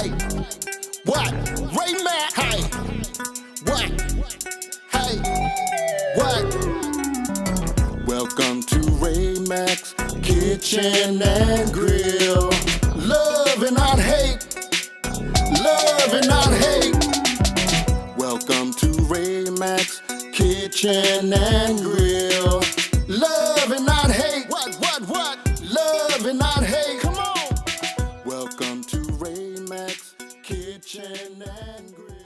Hey, what? Ray Mack. Hey, what? Hey, what? Welcome to Ray Mack's Kitchen and Grill. Love and not hate. Love and not hate. Welcome to Ray Mack's Kitchen and Grill. Love and not hate. What? Love and not hate. Come on. Welcome to Ray Mack's Kitchen and Grill.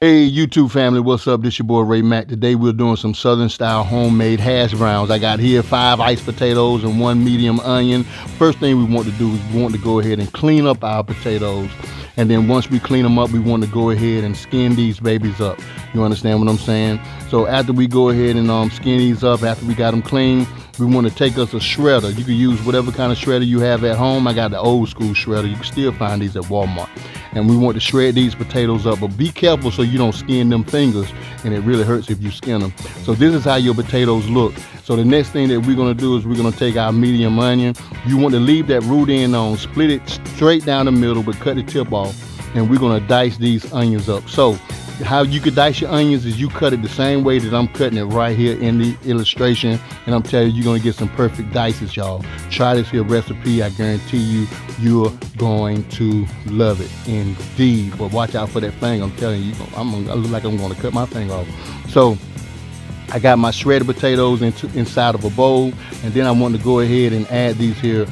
Hey YouTube family, what's up? This your boy Ray Mack. Today we're doing some southern style homemade hash browns. I got here 5 iced potatoes and 1 medium onion. First thing we want to do is we want to go ahead and clean up our potatoes. And then once we clean them up, we want to go ahead and skin these babies up. You understand what I'm saying? So after we go ahead and skin these up, after we got them clean, we want to take us a shredder. You can use whatever kind of shredder you have at home. I got the old school shredder. You can still find these at Walmart. And we want to shred these potatoes up, but be careful so you don't skin them fingers, and it really hurts if you skin them. So this is how your potatoes look. So the next thing that we're going to do is we're going to take our medium onion. You want to leave that root end on, split it straight down the middle, but cut the tip off, and we're going to dice these onions up. So how you could dice your onions is you cut it the same way that I'm cutting it right here in the illustration, and I'm telling you, you're going to get some perfect dices, y'all. Try this here recipe. I guarantee you, you're going to love it indeed. But watch out for that finger. I'm telling you, I look like I'm going to cut my finger off. So I got my shredded potatoes inside of a bowl, and then I want to go ahead and add these here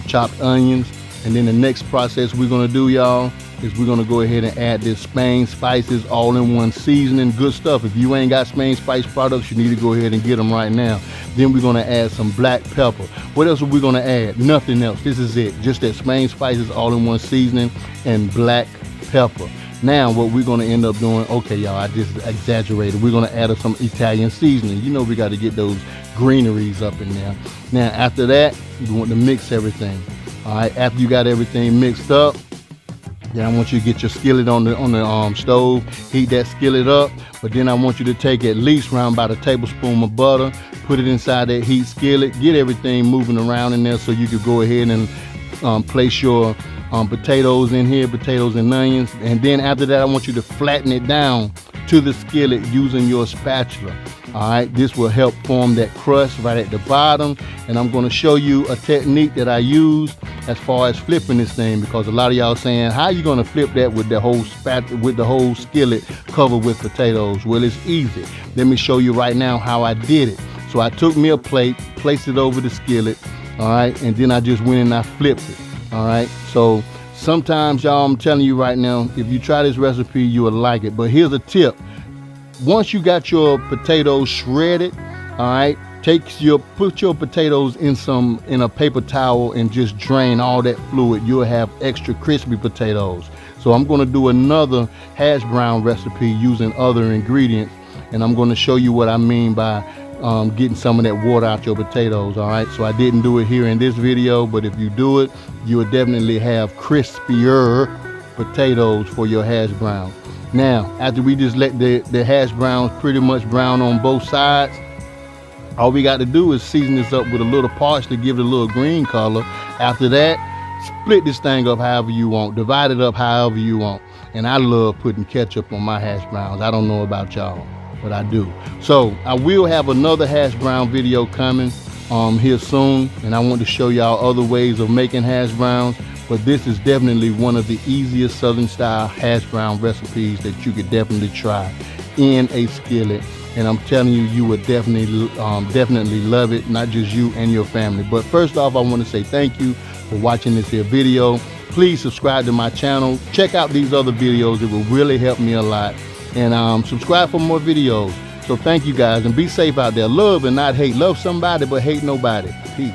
chopped onions. And then the next process we're going to do, y'all, is we're going to go ahead and add this Spain spices all-in-one seasoning. Good stuff. If you ain't got Spain spice products, you need to go ahead and get them right now. Then we're going to add some black pepper. What else are we going to add? Nothing else. This is it. Just that Spain spices all-in-one seasoning and black pepper. Now what we're going to end up doing, okay y'all, I just exaggerated. We're going to add some Italian seasoning. You know we got to get those greeneries up in there. Now after that, we want to mix everything. All right, after you got everything mixed up, then I want you to get your skillet on the stove, heat that skillet up, but then I want you to take at least around about a tablespoon of butter, put it inside that heat skillet, get everything moving around in there so you could go ahead and place your potatoes in here, potatoes and onions. And then after that, I want you to flatten it down to the skillet using your spatula. All right, this will help form that crust right at the bottom. And I'm going to show you a technique that I use as far as flipping this thing, because a lot of y'all saying, how are you going to flip that with the whole skillet covered with potatoes? Well, it's easy. Let me show you right now how I did it. So I took me a plate, placed it over the skillet, all right, and then I just went and I flipped it. All right, so sometimes, y'all, I'm telling you right now, if you try this recipe, you will like it. But here's a tip. Once you got your potatoes shredded, all right, put your potatoes in a paper towel and just drain all that fluid. You'll have extra crispy potatoes. So I'm going to do another hash brown recipe using other ingredients, and I'm going to show you what I mean by getting some of that water out your potatoes. All right, so I didn't do it here in this video, but if you do it, you will definitely have crispier potatoes for your hash brown. Now after we just let the hash browns pretty much brown on both sides, all we got to do is season this up with a little parsley, give it a little green color. After that, split this thing up however you want, divide it up however you want. And I love putting ketchup on my hash browns. I don't know about y'all, but I do. So I will have another hash brown video coming here soon, and I want to show y'all other ways of making hash browns. But this is definitely one of the easiest southern style hash brown recipes that you could definitely try in a skillet. And I'm telling you, you would definitely love it, not just you and your family. But first off, I want to say thank you for watching this here video. Please subscribe to my channel. Check out these other videos. It will really help me a lot. And subscribe for more videos. So thank you guys, and be safe out there. Love and not hate. Love somebody, but hate nobody. Peace.